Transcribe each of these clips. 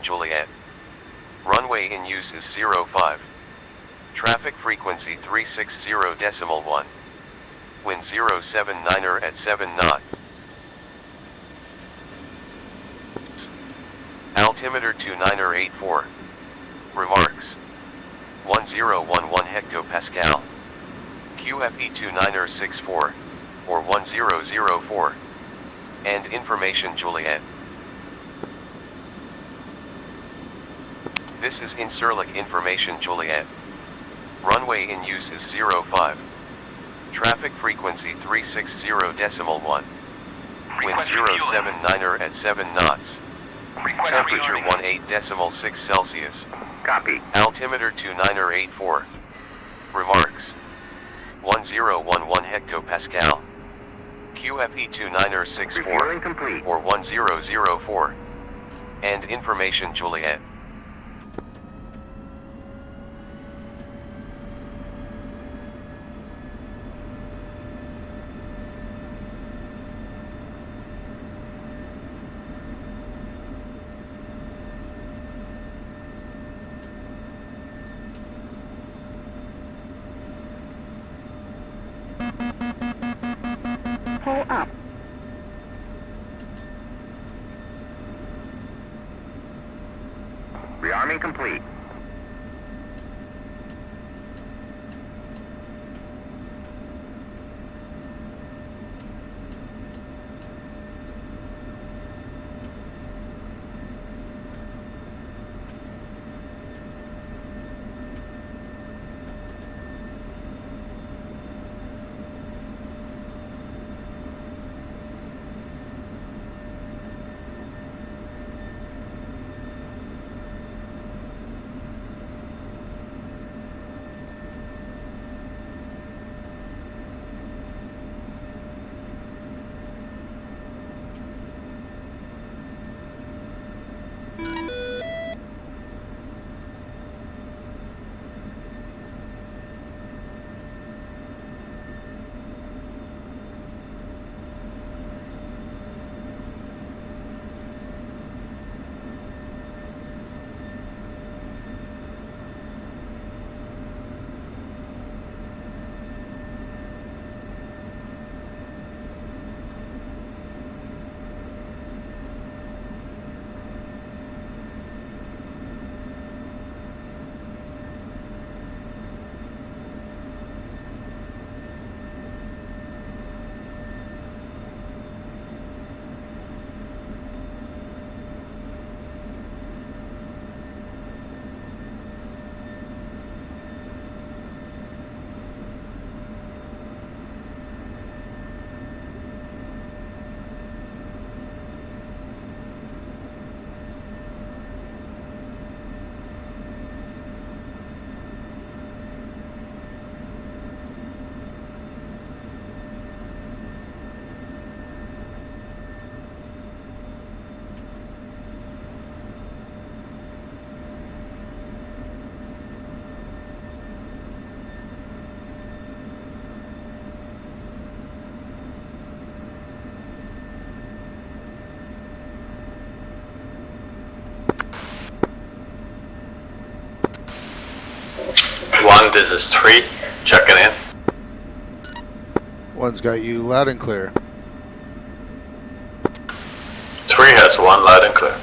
Juliet. Runway in use is 05. Traffic frequency 360.1. Wind 079er at 7 knots. Altimeter 29er84. Remarks. 1011 hectopascal. QFE 29er64, or 1004. And information Juliet. This is Incirlik information Juliet. Runway in use is 05. Traffic frequency 360.1. Wind 079er at 7 knots. Temperature 18.6 Celsius. Copy. Altimeter 29er84. Remarks. 1011 hectopascal. QFE 29er64, or 1004. And information Juliet. Pull up. Rearming complete. One, this is 3, checking in. One's got you loud and clear. 3 has 1 loud and clear.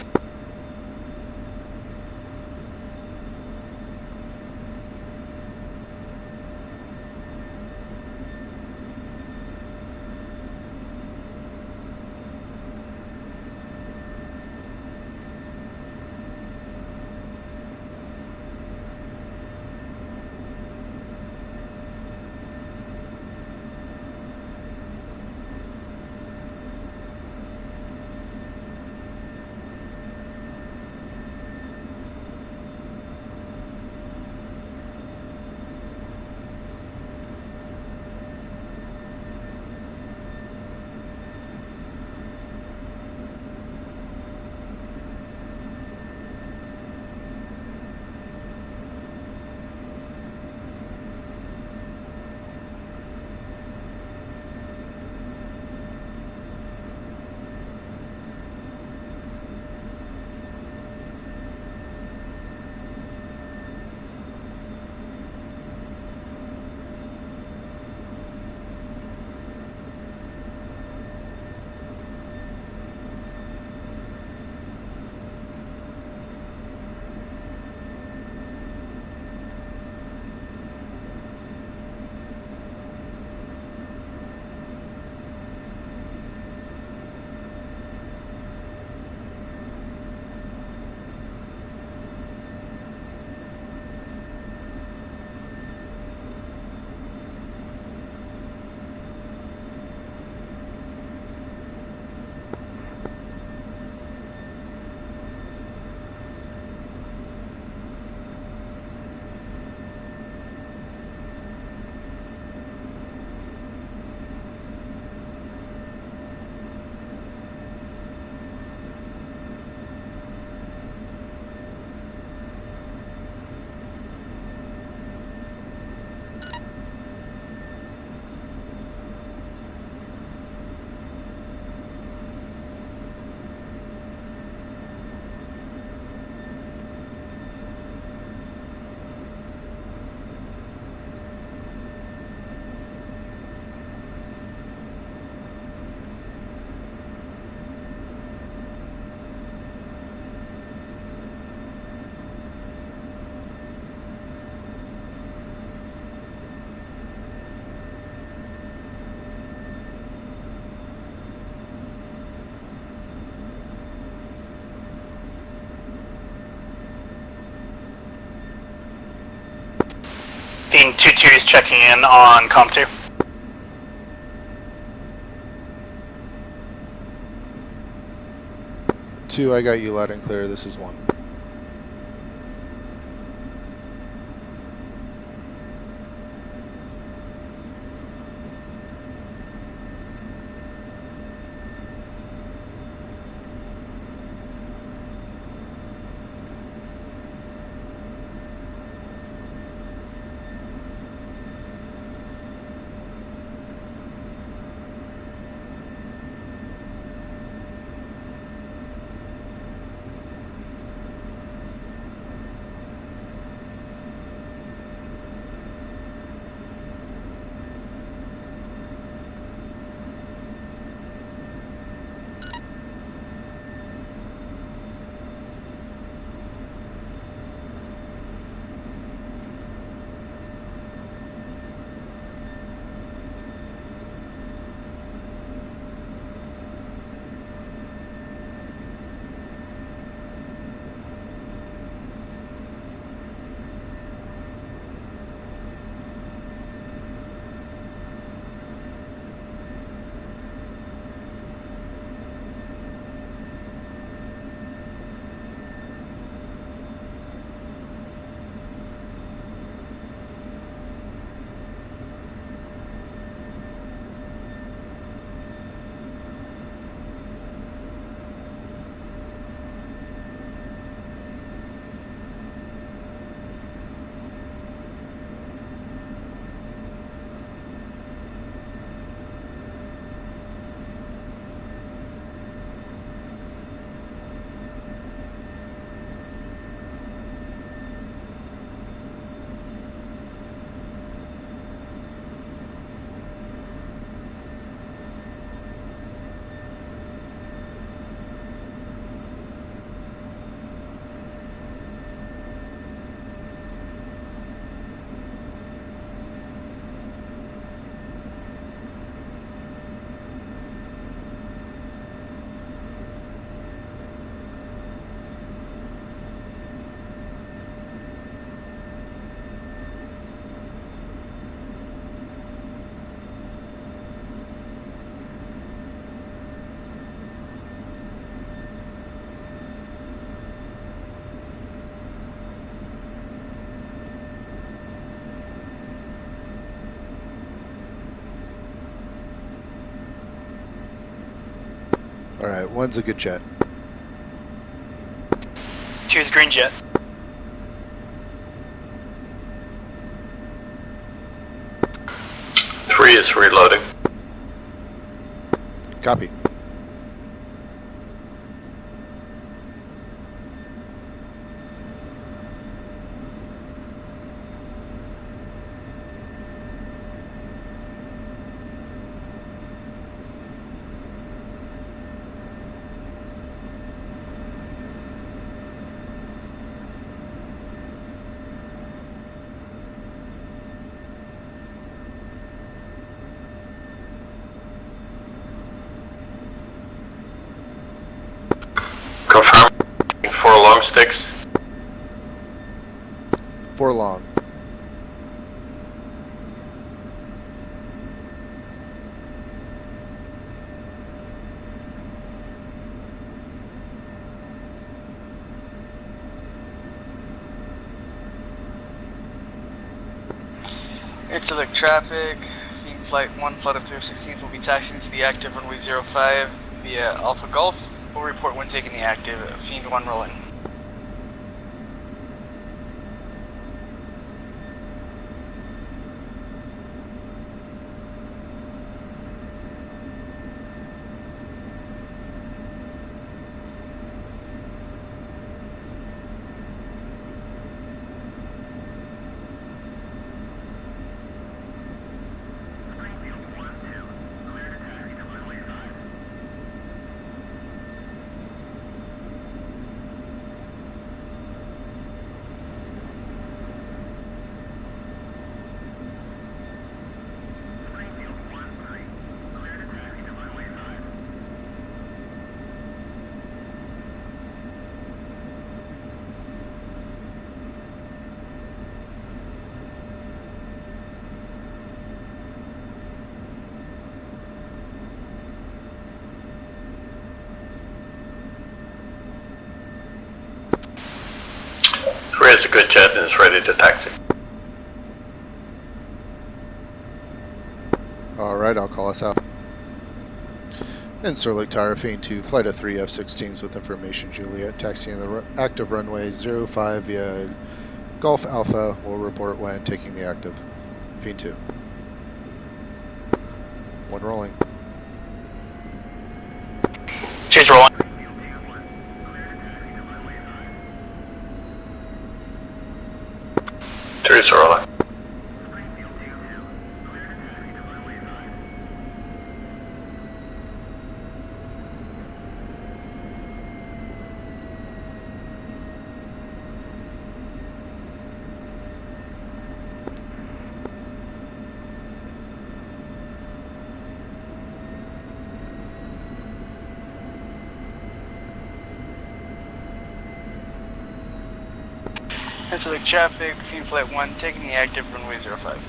Fiend 2-2 is checking in on Com 2. Two, I got you loud and clear. This is 1. Alright, 1's a good jet. 2 is green jet. Three is reloading. Copy. Confirm. 4 long sticks. 4 long. Interselect traffic, Fiend Flight 1, Flight of 36th will be taxiing to the active runway 05 via Alpha Golf. We'll report when taking the active, Fiend 1 rolling. Good jet and is ready to taxi. Alright, I'll call us out. And Sirlik Tower, Fiend 2, flight of 3 F-16s with information Juliet, taxiing the active runway 05 via Golf Alpha, will report when taking the active. Fiend 2. 1 rolling. 2's rolling. 3's rolling. Enter the traffic, Fiend Flight 1, taking the active runway 05.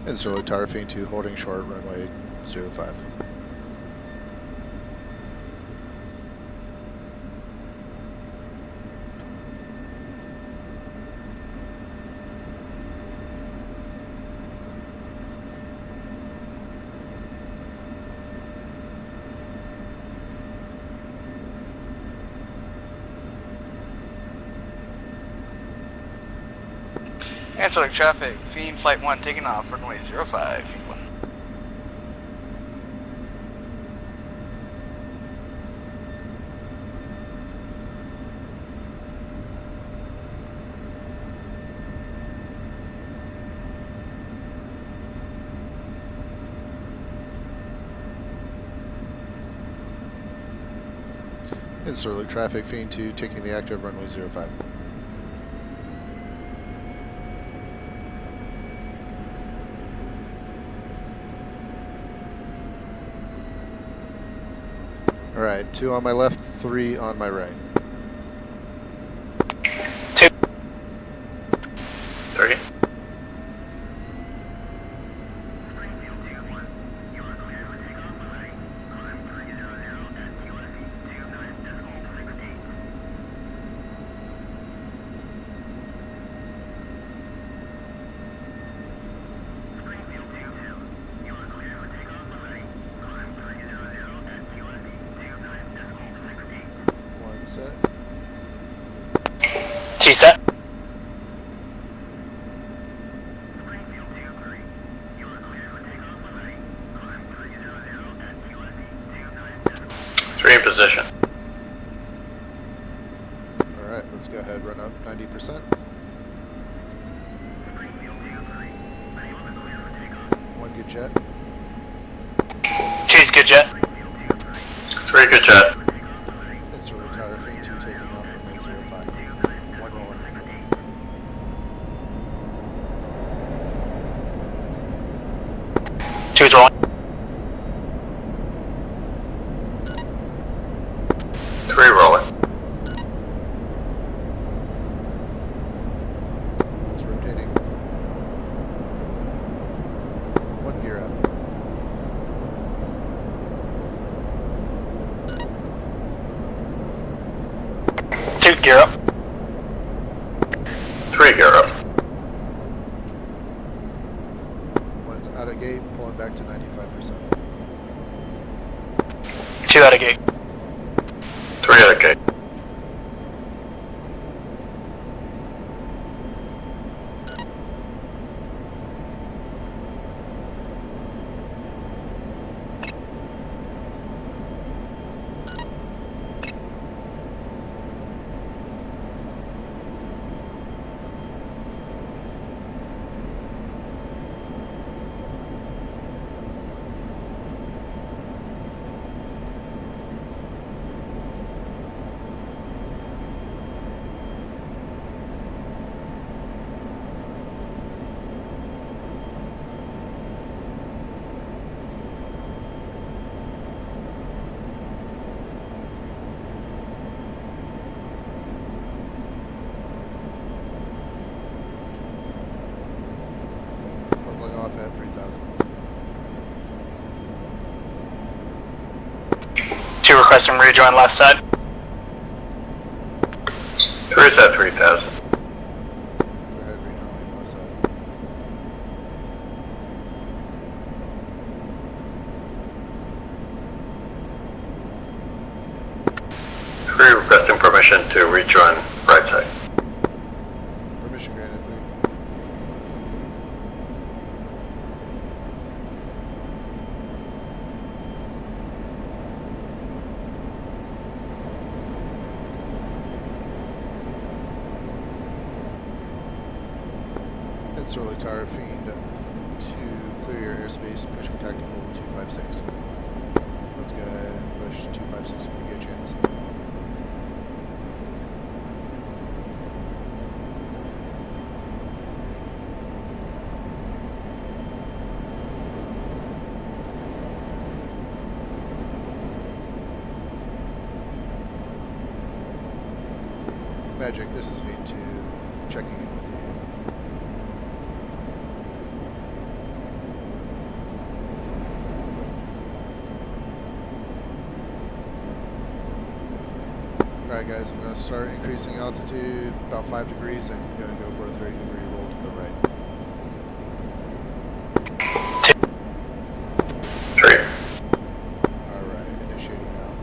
And Sirlik Tower, Fiend 2, holding short, runway 05. Answer traffic, Fiend Flight 1 taking off, runway 05, Fiend 1. And Sirlik traffic, Fiend 2, taking the active runway 05. Alright, 2 on my left, 3 on my right. 2. 3. Set. T set. 3 in position. Alright, let's go ahead, run up 90%. 1 good jet. 2's good jet. 3 good jet. It's Sirlik Tower, Fiend 2, taking off runway 05. 1 rolling. 2's rolling. 3 rolling. gear up. 3 gear up. One's out of gate, pulling back to 95%. 2 out of gate. 3 out of gate. Leveling off at 3,000. 2 requesting rejoin left side. 3's at 3,000. Go ahead, rejoin left side. Three requesting permission to rejoin right side. Permission granted, 3. And Sterling Tower, Fiend, to clear your airspace, pushing tactical 256. Let's go ahead and push 256 when we get a chance. Magic, this is Fiend 2, checking in with you. Alright guys, I'm going to start increasing altitude about 5 degrees and I'm going to go for a 30-degree roll to the right. 3. Alright, initiating now.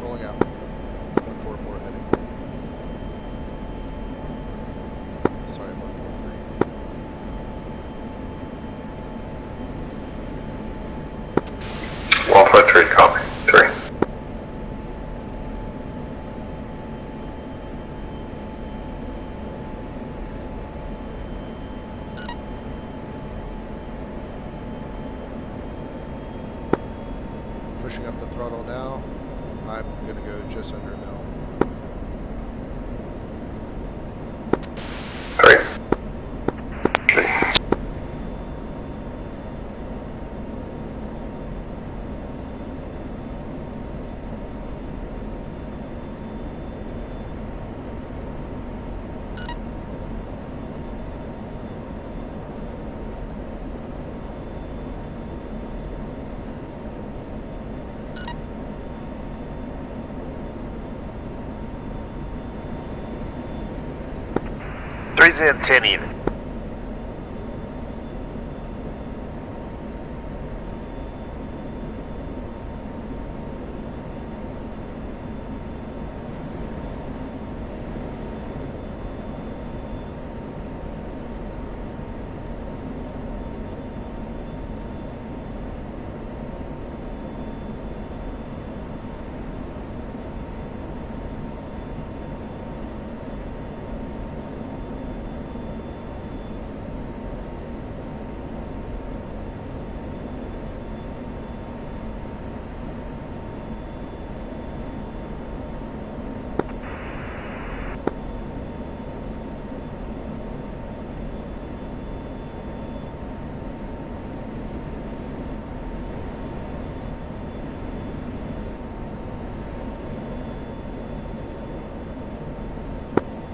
Rolling out. 144 heading. Sorry, 143. 143, copy. 3. Pushing up the throttle now. I'm going to go just under a mil. 3. Three's in, 10 even.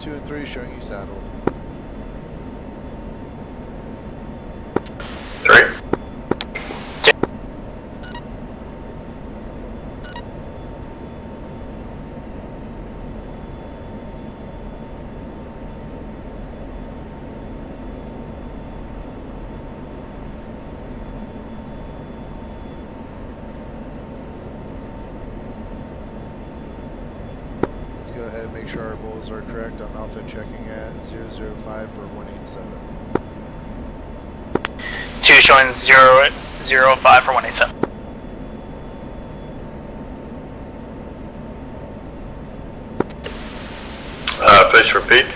2 and 3 showing you saddled. 3. Let's go ahead and make sure our bowls are correct. I'm alpha checking at 005 for 187. 2 showing 005 for 187. Fish repeat.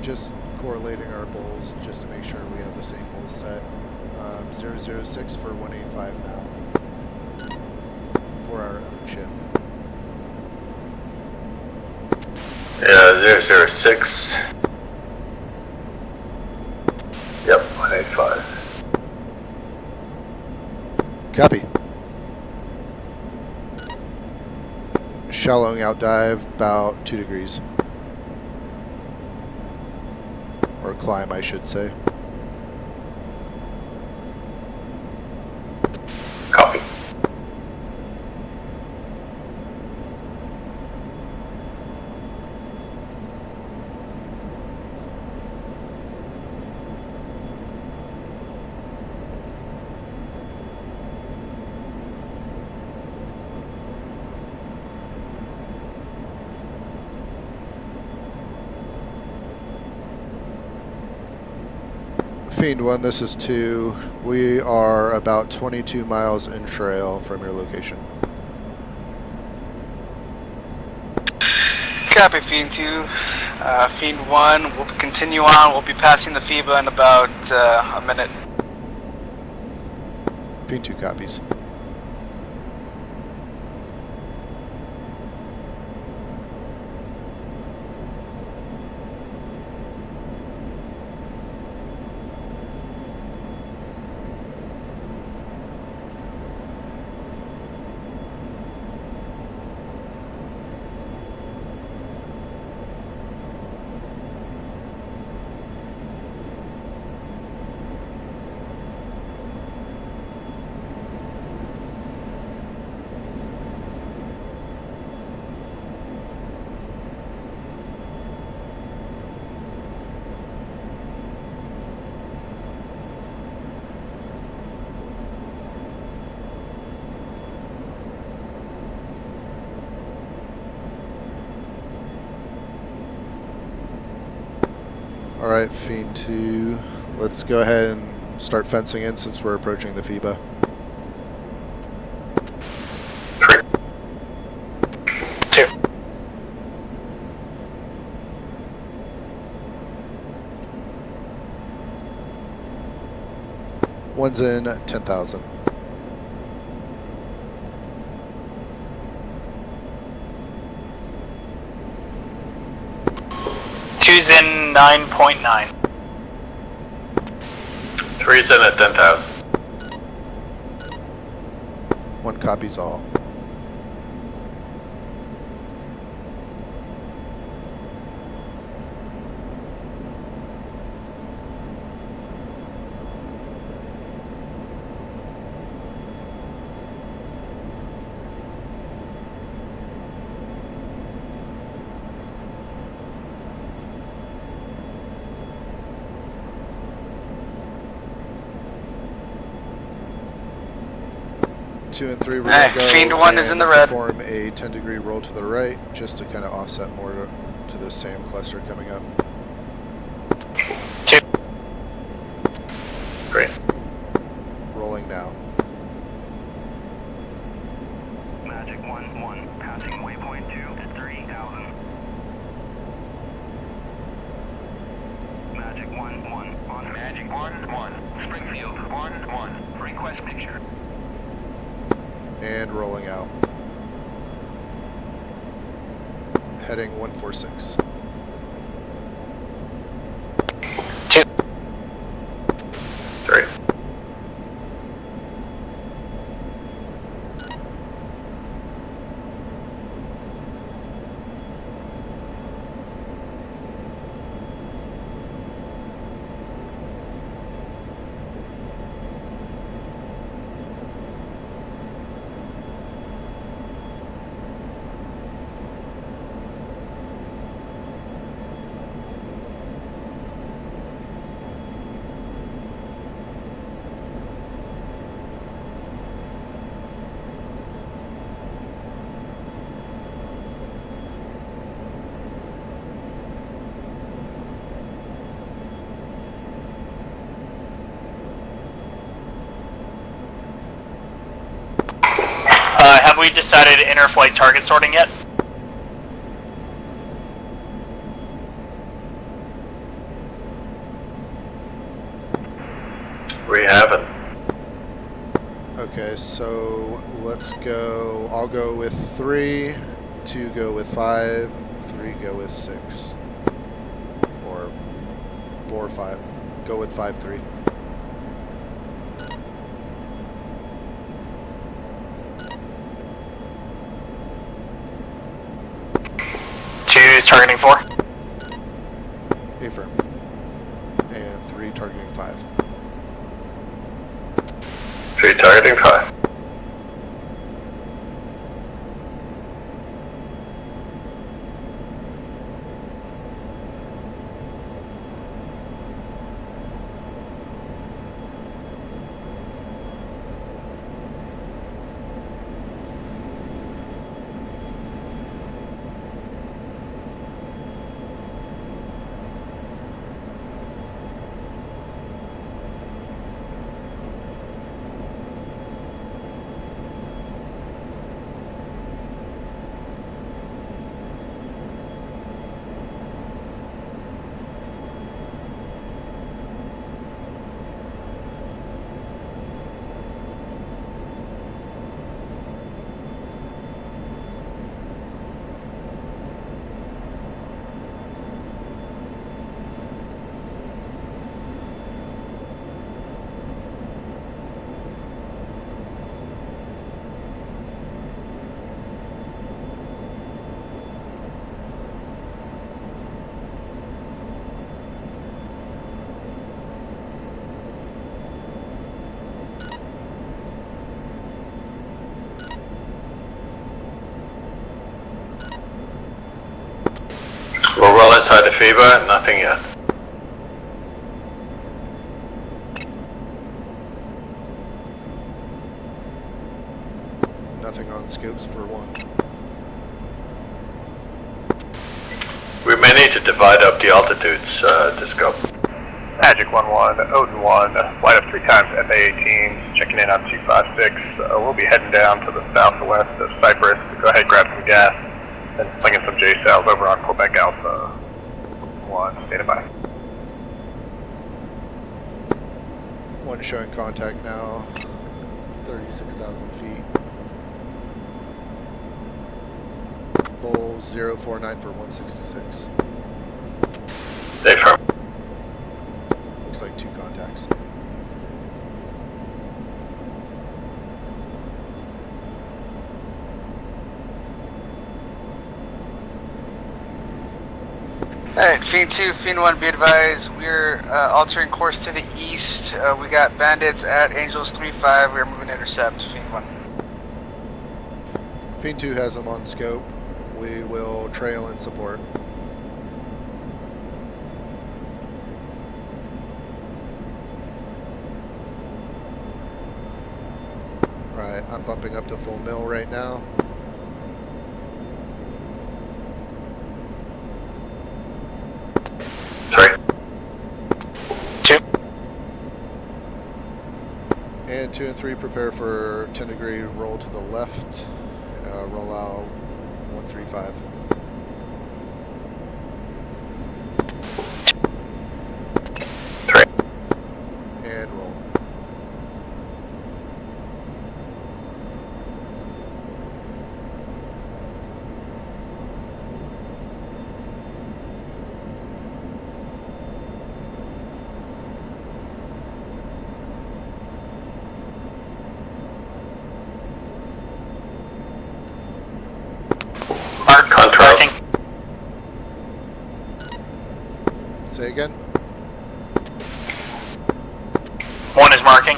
Just correlating our bowls just to make sure we have the same bowl set. 006 for 185 now for our own ship. Yeah, 006. Yep, 185. Copy. Shallowing out dive about 2 degrees. Or climb, I should say. Copy. Fiend 1, this is 2. We are about 22 miles in trail from your location. Copy, Fiend 2. Fiend 1, we'll continue on. We'll be passing the FIBA in about a minute. Fiend 2 copies. Alright, Fiend 2, let's go ahead and start fencing in since we're approaching the FIBA. 2. One's in 10,000. Two's in 9.9. 3's in at 10,000. 1 copies all. Two and 3, we're going to go Fiend 1 is in the red. perform a 10-degree roll to the right, just to kind of offset more to the SAM cluster coming up. 2. Great. Rolling now. Magic 1-1, passing waypoint 2 at 3,000. Magic 1-1, on Magic 1-1, Springfield 1-1, request picture. And rolling out. Heading 146. 2. 3. we decided inter-flight target sorting yet? We haven't. Okay, so let's go. I'll go with 3, 2 go with 5, 3 go with 6, or 4 or 5. Go with 5, 3. Two targeting 4. Affirm. And 3 targeting 5. 3 targeting 5. We're well inside the fever, nothing yet. Nothing on scopes for 1. We may need to divide up the altitudes to scope. Magic 1-1, Odin 1, flight of 3 times FA-18, checking in on 256. We'll be heading down to the southwest of Cyprus to go ahead and grab some gas, and slinging some J-Sals over on Quebec Alpha 1, stand by. 1 showing contact now, 36,000 feet. Bulls 049 for 166. They firm. Looks like 2 contacts. Alright, Fiend 2, Fiend 1, be advised, we're altering course to the east. We got bandits at Angels 3-5, we're moving to intercept, Fiend 1. Fiend 2 has them on scope. We will trail and support. Alright, I'm bumping up to full mill right now. And 2 and 3 prepare for 10 degree roll to the left. Roll out 135. And roll. Marking. Say again? 1 is marking.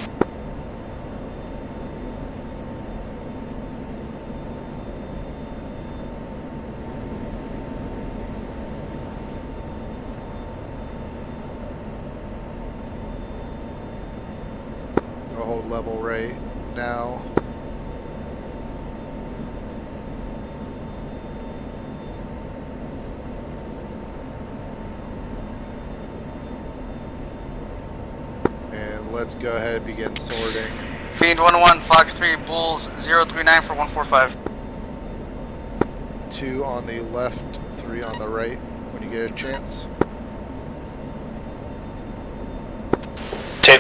I'll hold level right now. Let's go ahead and begin sorting. Fiend 1-1, Fox 3, Bulls 039 for 145. 2 on the left, 3 on the right when you get a chance. 2.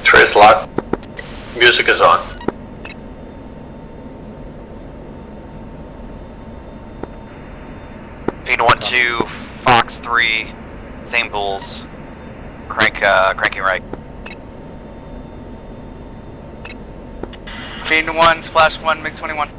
Trace lock. Music is on. Fiend 1-2, Fox 3, same bulls, cranking right. Fiend 1, Splash 1, MiG 21.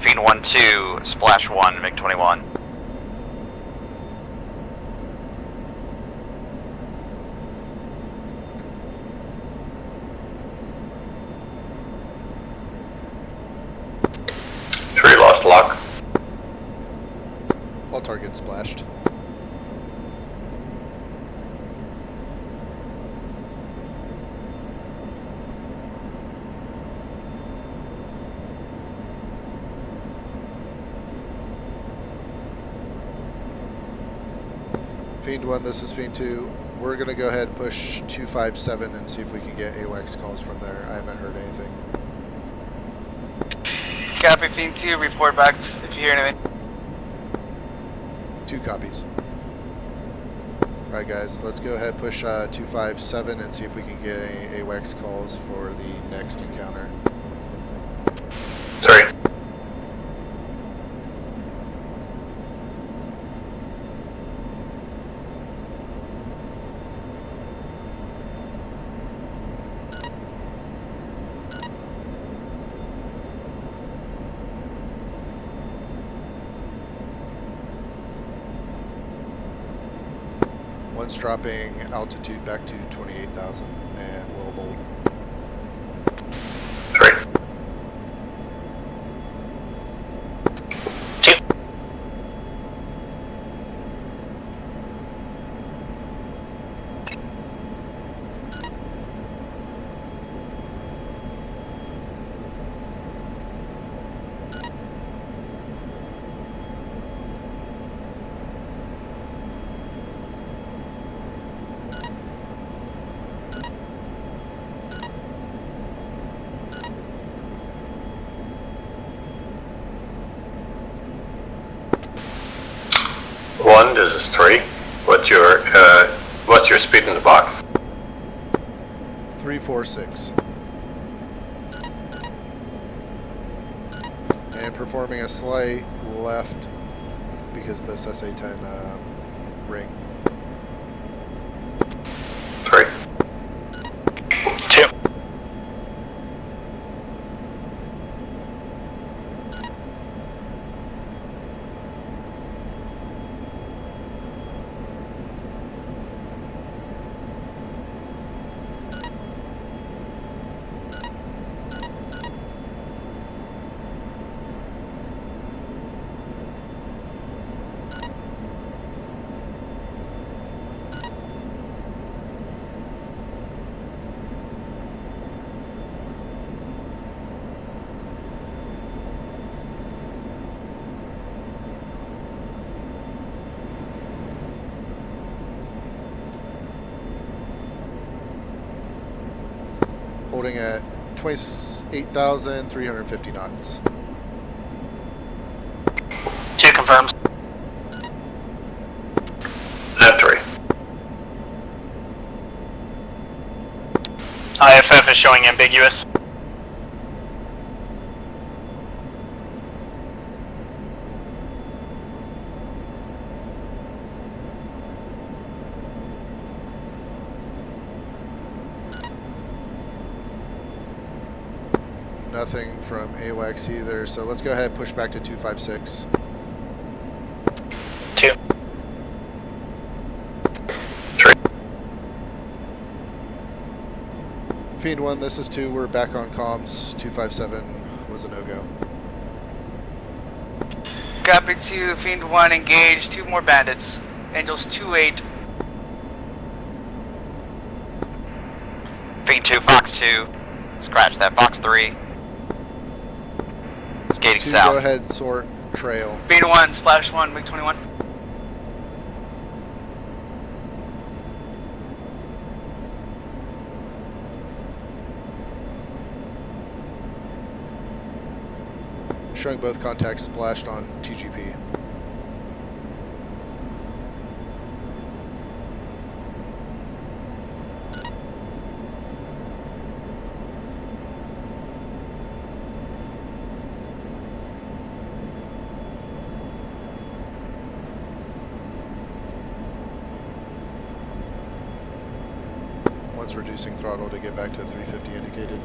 Fiend 1-2, Splash 1, MiG 21. Tree lost lock. All targets splashed. Fiend 1, this is Fiend 2. We're going to go ahead and push 257 and see if we can get AWACS calls from there. I haven't heard anything. Copy, Fiend 2, report back if you hear anything. 2 copies. Alright guys, let's go ahead and push 257 and see if we can get any AWACS calls for the next encounter. 3. One's dropping altitude back to 28,000 and we'll hold. 3. 2. One, this is 3. What's your speed in the box? 346. And performing a slight left because of this SA-10 ring. 3. 2. Holding at 28,350 knots. 2 confirms. Net 3. IFF is showing ambiguous. Nothing from AWACS either, so let's go ahead and push back to 256. 2. 3. Fiend 1, this is 2. We're back on comms. 257 was a no-go. Copy 2, Fiend 1, engage, 2 more bandits. Angels 2-8. Fiend 2, Fox 2, Scratch that. Fox 3. Skating 2, south. go ahead, sort trail. Fiend 1, Splash 1, MiG-21. Showing both contacts splashed on TGP. One's reducing throttle to get back to 350 indicated.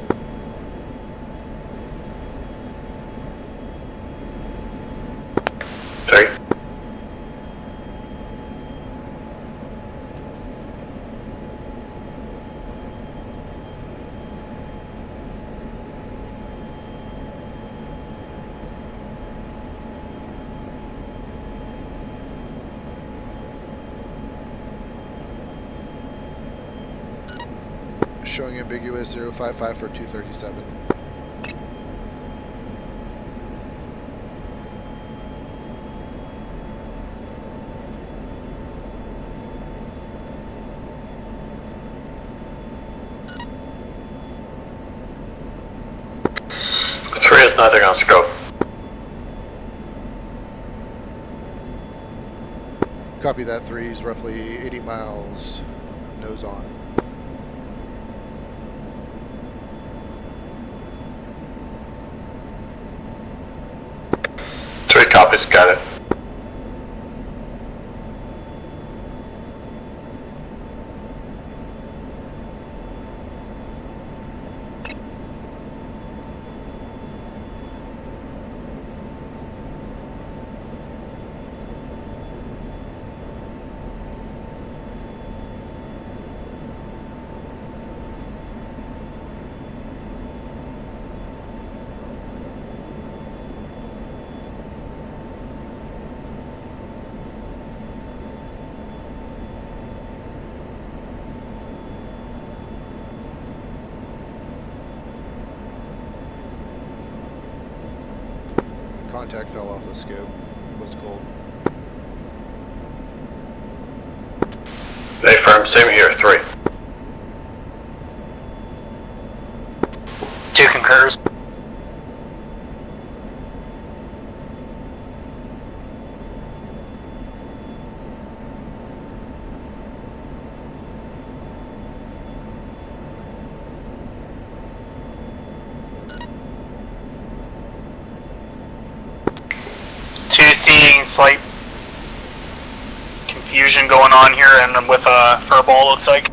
Sorry. Showing ambiguous 055 for 237. Three is nothing on scope. Copy that. 3 is roughly 80 miles nose on. Three copies, got it. Contact fell off the scope. Was cold. They firm, same here, 3. 2 concurs. Slight confusion going on here, and with a furball, looks like.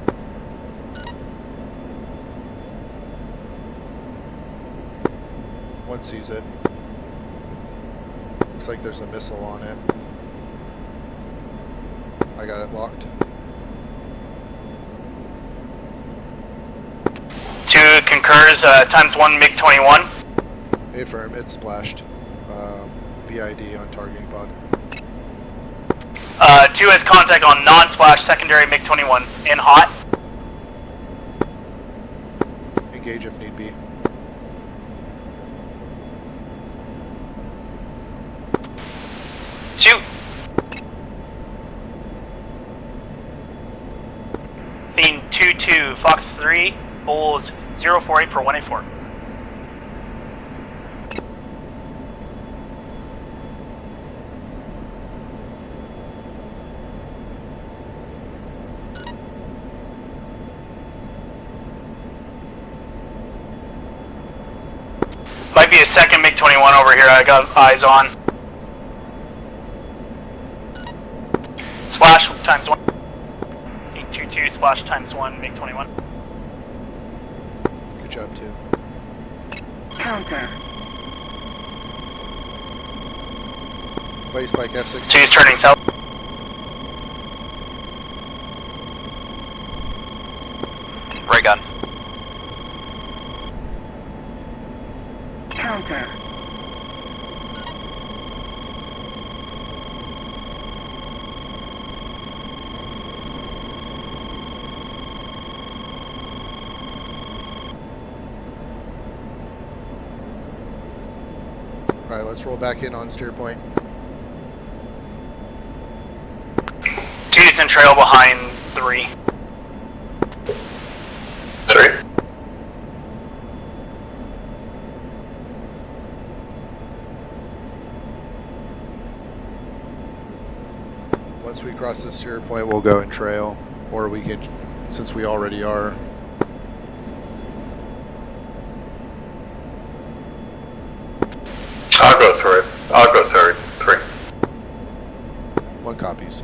One sees it. Looks like there's a missile on it. I got it locked. 2 concurs, ×1 MiG-21. Affirm, it's splashed. VID on targeting pod. 2 has contact on non-splash secondary MiG-21 in hot. Engage if need be. Shoot. Fiend 2-2, Fox 3, Bulls 048 for 184. Might be a second MiG-21 over here I got eyes on. Splash ×1. 822 splash ×1 MiG-21. Good job, too. Counter. Body spike F6. 2's turning south. Ray gun. Counter. Alright, let's roll back in on steer point. 2's in trail behind 3. 3. Once we cross the steer point, we'll go in trail. Or we can, since we already are. I'll go third. I'll go third. 3. 1 copies.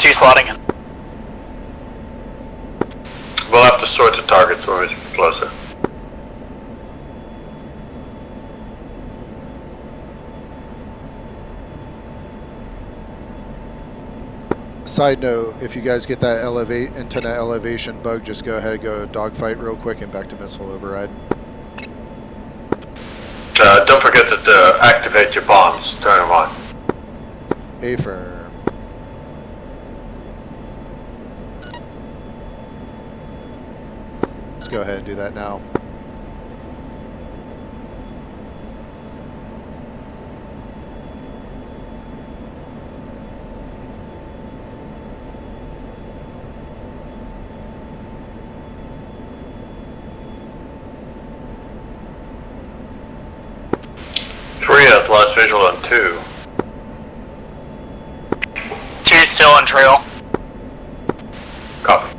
2 slotting in. We'll have to sort the targets when we get closer. Side note, if you guys get that antenna elevation bug, just go ahead and go dogfight real quick and back to missile override. Don't forget to activate your bombs. Turn them on. Affirm. Let's go ahead and do that now. Lost visual on 2. 2's still in trail. Copy.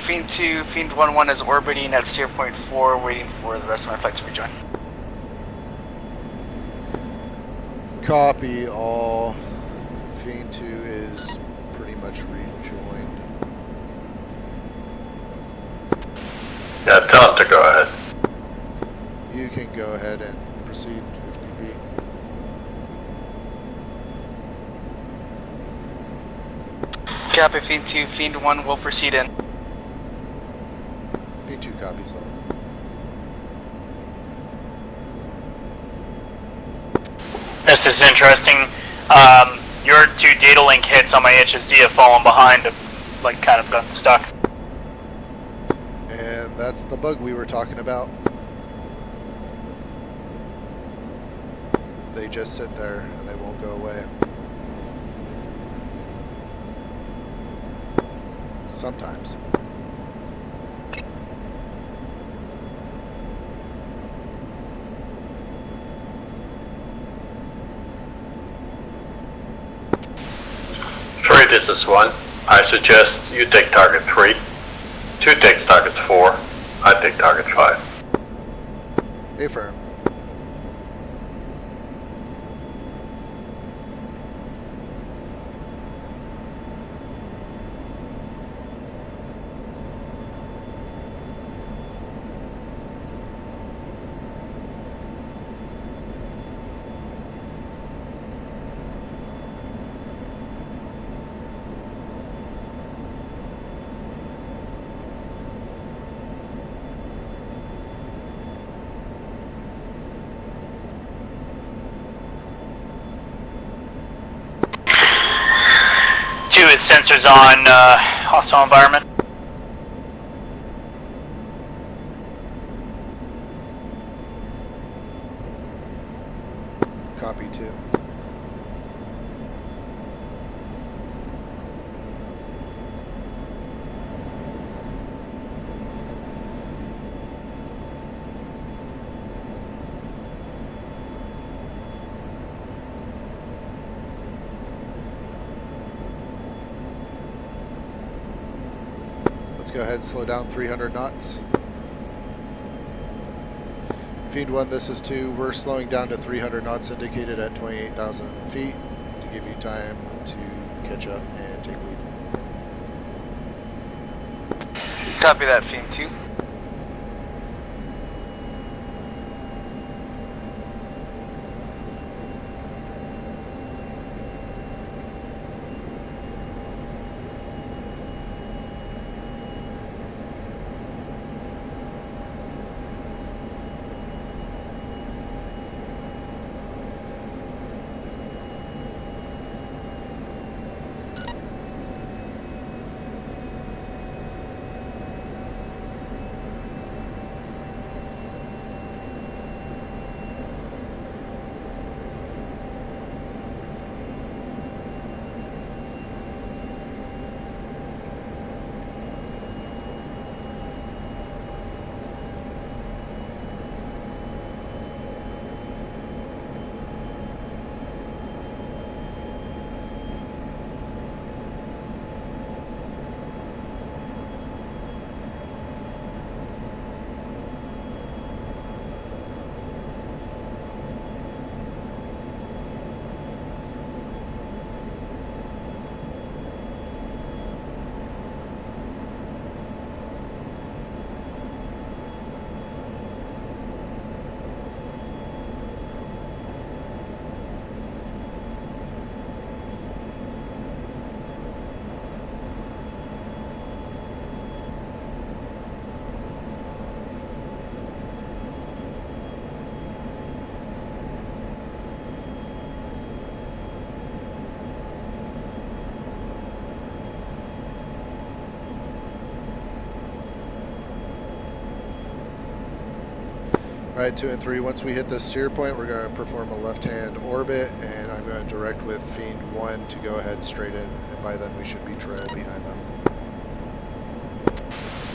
Fiend 2, Fiend 1-1 is orbiting at steer point 4, waiting for the rest of my flight to rejoin. Copy all. Fiend 2 is pretty much rejoined. Yeah, tell him to go ahead. You can go ahead and proceed if need be. Copy, Fiend 2, Fiend 1 will proceed in. Fiend 2 copies level. This is interesting. Your 2 data link hits on my HSD have fallen behind, like kind of gotten stuck. And that's the bug we were talking about. They just sit there and they won't go away. Sometimes. This is 1. I suggest you take target 3. 2 takes target 4. I take target 5. Affirm. His sensors on hostile environment. Copy 2. Let's go ahead and slow down 300 knots. Fiend 1, this is 2. We're slowing down to 300 knots indicated at 28,000 feet to give you time to catch up and take lead. Copy that, Fiend 2. Alright, 2 and 3, once we hit the steer point, we're going to perform a left-hand orbit, and I'm going to direct with Fiend 1 to go ahead straight in, and by then we should be trail behind them.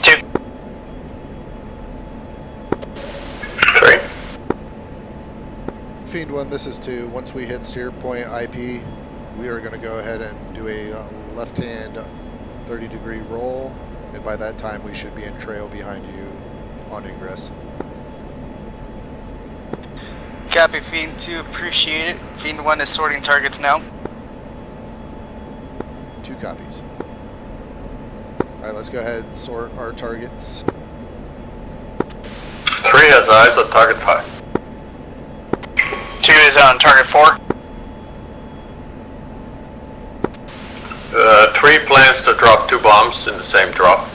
2. 3. Fiend 1, this is 2. Once we hit steer point IP, we are going to go ahead and do a left-hand 30-degree roll, and by that time we should be in trail behind you on ingress. Copy, Fiend 2, appreciate it. Fiend 1 is sorting targets now. 2 copies. Alright, let's go ahead and sort our targets. 3 has eyes on target 5. 2 is on target 4. 3 plans to drop 2 bombs in the same drop.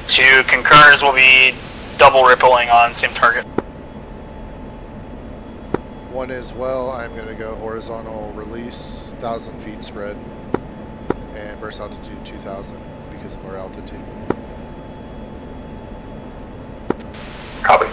2 concurs will be double rippling on same target. 1 as well, I'm going to go horizontal release, 1,000 feet spread, and burst altitude 2,000 because of our altitude. Copy.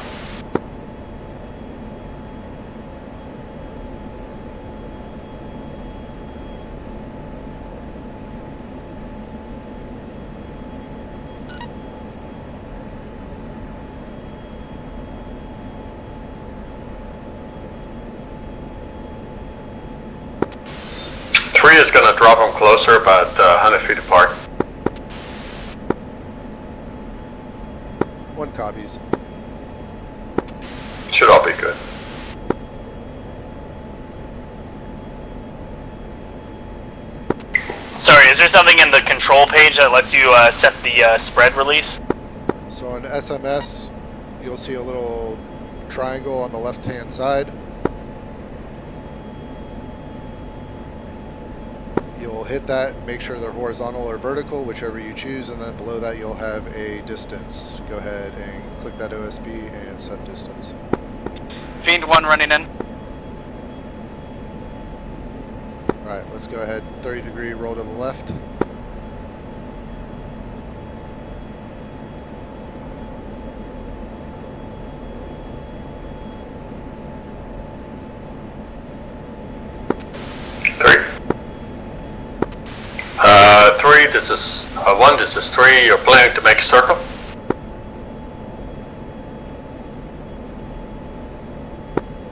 Is going to drop them closer, about 100 feet apart. 1 copies. Should all be good. Sorry, is there something in the control page that lets you set the spread release? So on SMS, you'll see a little triangle on the left-hand side. You'll hit that, make sure they're horizontal or vertical, whichever you choose, and then below that you'll have a distance. Go ahead and click that OSB and set distance. Fiend 1 running in. Alright, let's go ahead, 30-degree roll to the left. This is 1, this is 3, you're planning to make a circle?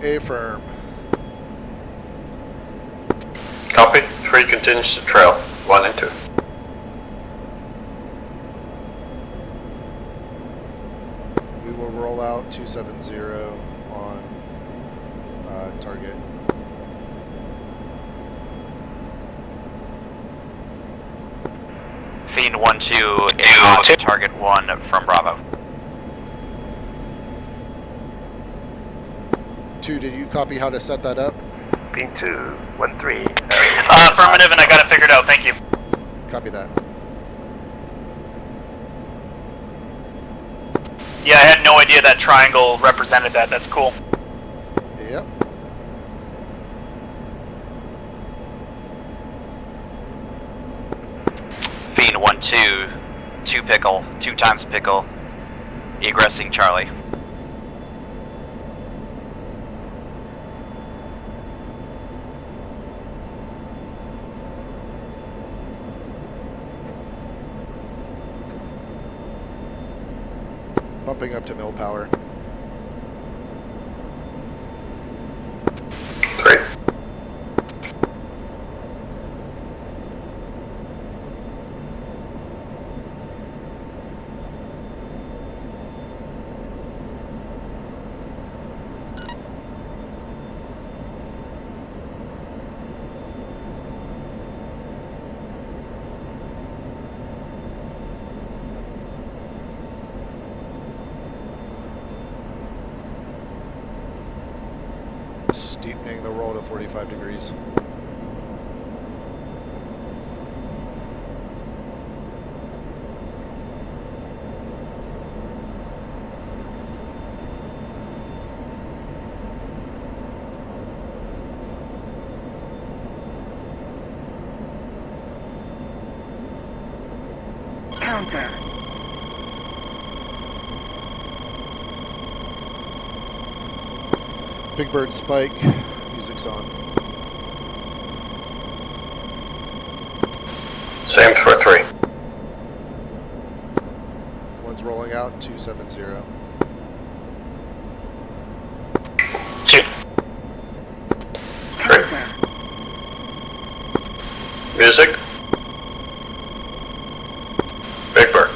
Affirm. Copy, 3 continues to trail, 1 and 2. We will roll out 270 on target. Fiend 1-2 is on target 1 from Bravo. 2, did you copy how to set that up? Fiend 2, 1-3. Affirmative, and I got it figured out, thank you. Copy that. Yeah, I had no idea that triangle represented that, that's cool. Yep. Fiend 1-2, 2 pickle, 2 times pickle, egressing Charlie. Bumping up to mill power. 3. Steepening the roll to 45 degrees. Counter. Big Bird Spike, music's on. Same for 3. One's rolling out, 270. 2. 3. Music. Big Bird.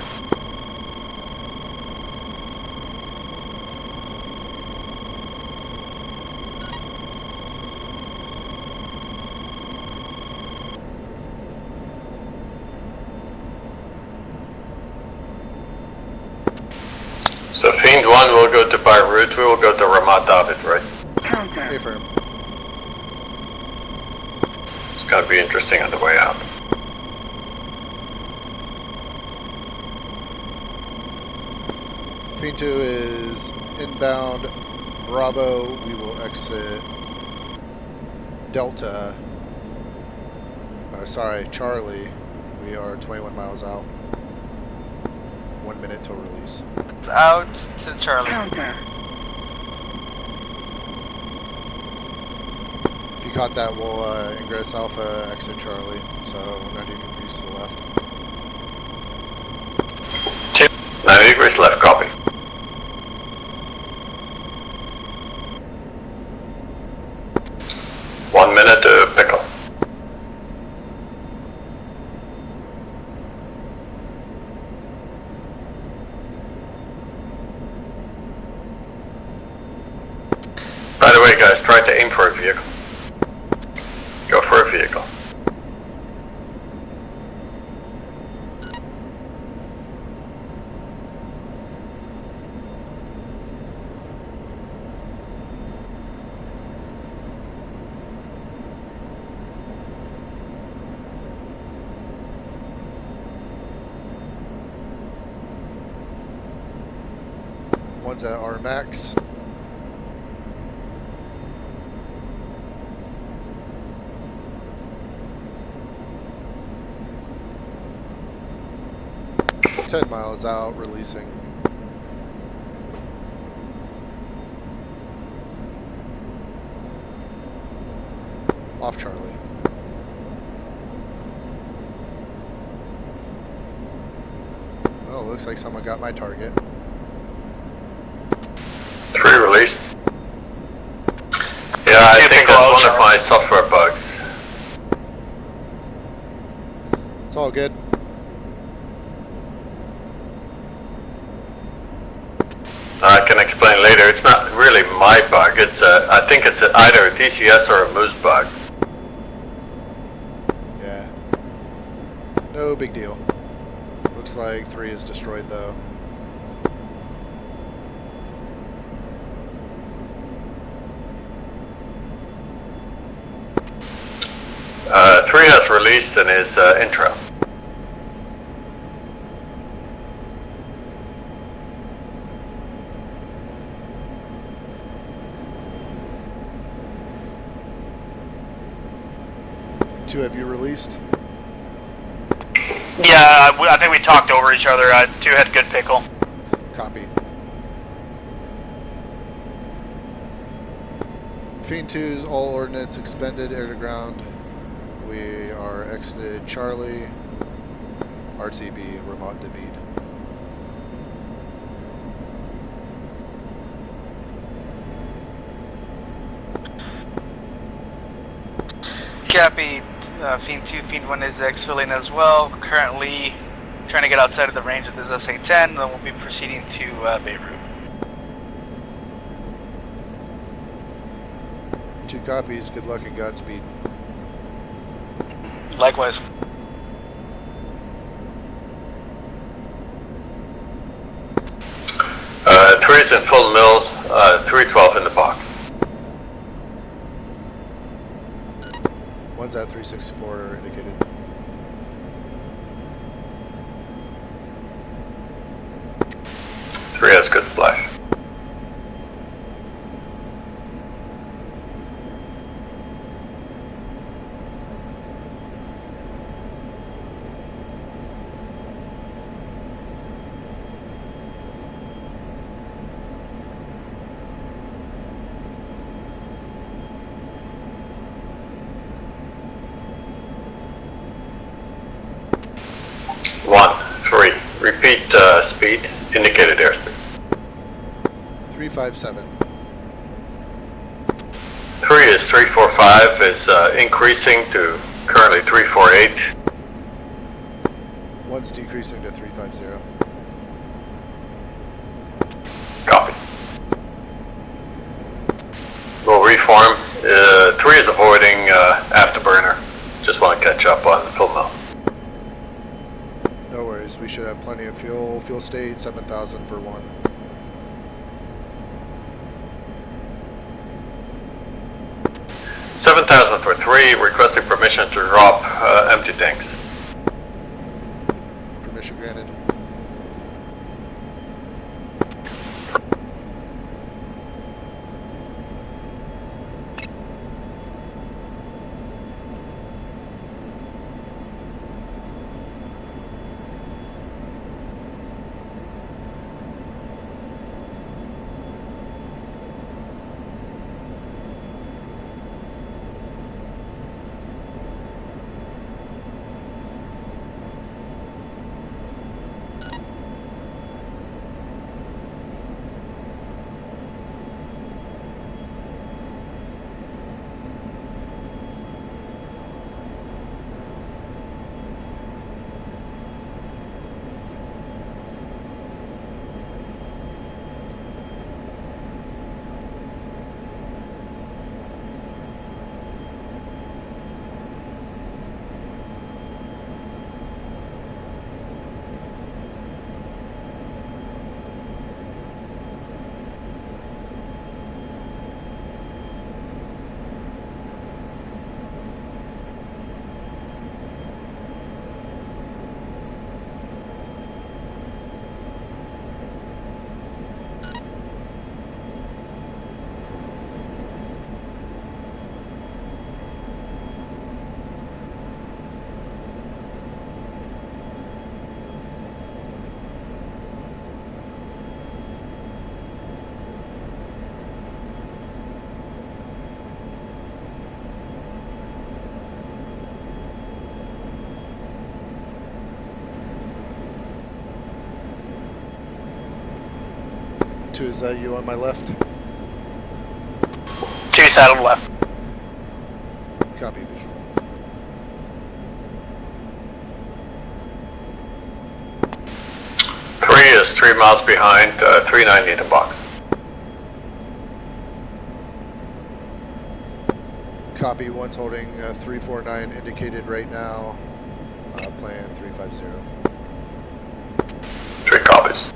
So Fiend 1 will go to Beirut, we will go to Ramat David, right? Contact. Affirm. It's gonna be interesting on the way out. Fiend 2 is inbound Bravo. We will exit Delta. Charlie. We are 21 miles out. 1 minute till release. Out to Charlie. Contact. If you caught that, we'll ingress Alpha, exit Charlie. So 90 degrees to the left. 90 degrees left, copy. One minute to pickle. By the way, guys, try to aim for a vehicle. Go for a vehicle. One's at R max. $10 miles out, releasing. Off Charlie. Oh, looks like someone got my target. 3 released. Yeah, I think that's one of my software bugs. It's all good. I can explain later. It's not really my bug. It's I think it's either a TCS or a Moose bug. Yeah. No big deal. Looks like 3 is destroyed though. Three has released in his intro. Two, have you released? Yeah, I think we talked over each other. 2 had good pickle. Copy. Fiend 2's all ordnance expended, air to ground. We are exited Charlie, RTB Ramat David. Copy. Fiend 2, Fiend 1 is exfilling as well. Currently trying to get outside of the range of this SA-10, then we'll be proceeding to Beirut. 2 copies, good luck and Godspeed. Likewise. Three's in full mills, 312 in the box. One's at 364 indicated. Three has good splash. 1-3. Repeat speed, indicated airspeed. 357. 3 is 345, is increasing to currently 348. 1's decreasing to 350. Copy. We'll reform. 3 is avoiding afterburner. Just want to catch up on the fuel mill. No worries, we should have plenty of fuel. Fuel state 7,000 for 1. $7,000 for 3, requesting permission to drop empty tanks. Permission granted. Is that you on my left? 2 saddled left. Copy visual. Three is 3 miles behind, 390 in the box. Copy, 1's holding 349 indicated right now. Plan 350. 3 copies.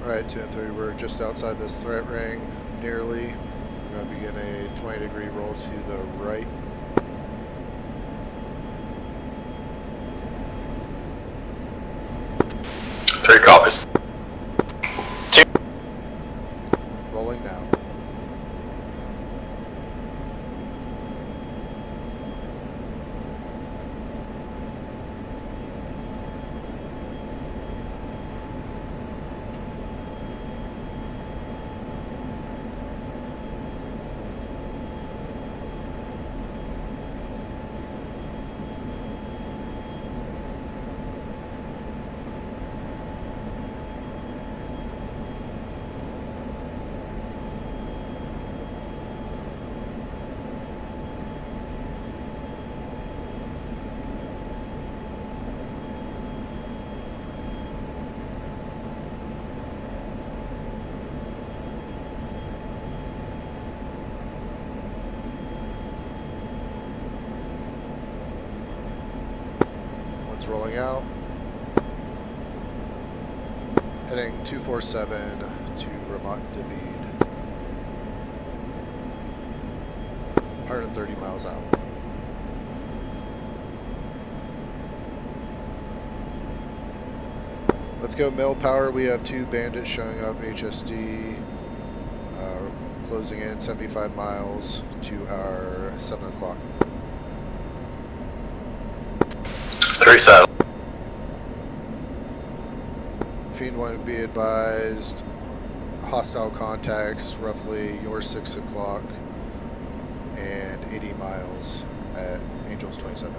Alright, 2 and 3, we're just outside this threat ring, nearly. We're going to begin a 20-degree roll to the right. Three copies. Rolling now. Rolling out. Heading 247 to Ramat David. 130 miles out. Let's go mail power. We have 2 bandits showing up, HSD, closing in 75 miles to our 7 o'clock. 3 saddle. Fiend 1, be advised, hostile contacts roughly your 6 o'clock and 80 miles at Angels 27.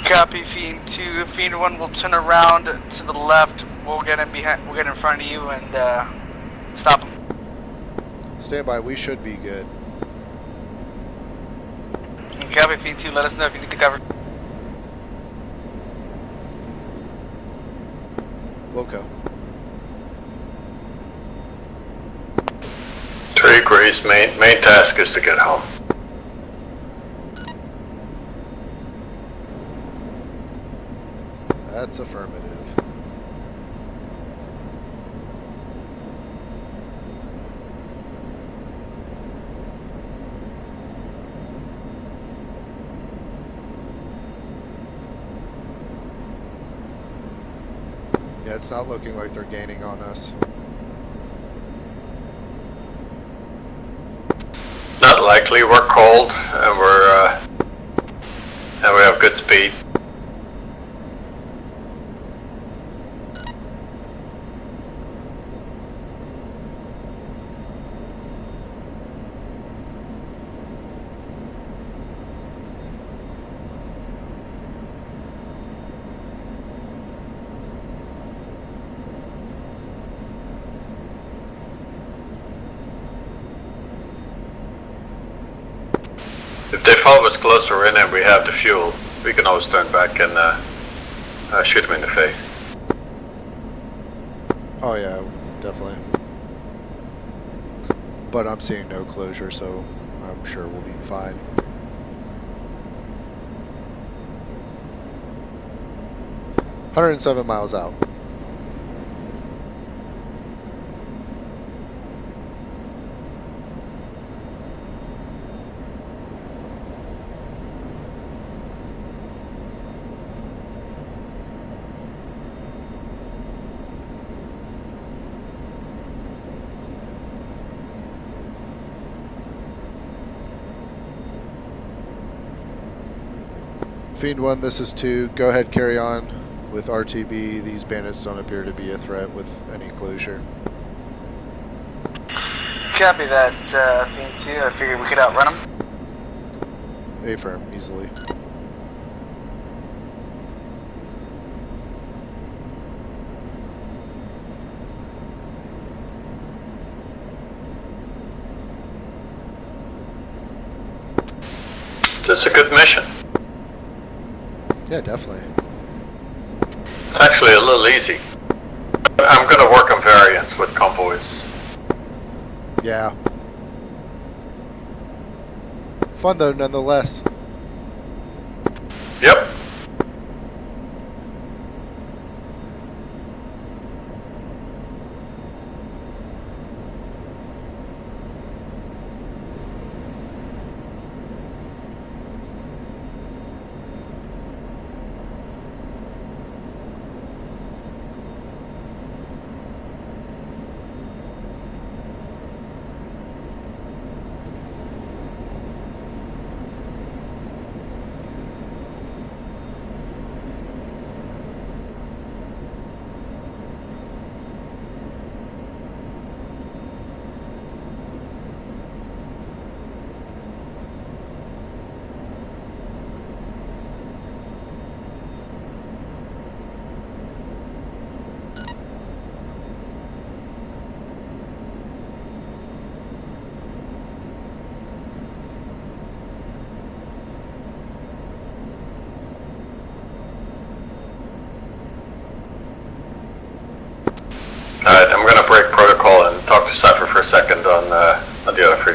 Copy, Fiend 2. Fiend 1 will turn around to the left. We'll get in behind. We'll get in front of you and stop him. Stand by. We should be good. Copy, Fiend 2. Let us know if you need to cover. Wilco. 3 agrees. Main task is to get home. That's affirmative. Yeah, it's not looking like they're gaining on us. Not likely. We're cold and and we have good speed. If they follow us closer in and we have the fuel, we can always turn back and shoot them in the face. Oh yeah, definitely. But I'm seeing no closure, so I'm sure we'll be fine. $107 miles out. Fiend 1, this is 2. Go ahead, carry on with RTB. These bandits don't appear to be a threat with any closure. Copy that, Fiend 2. I figured we could outrun them. Affirm, easily. This is a good mission. Yeah, definitely. It's actually a little easy. I'm going to work on variants with convoys. Yeah. Fun though, nonetheless. Yep.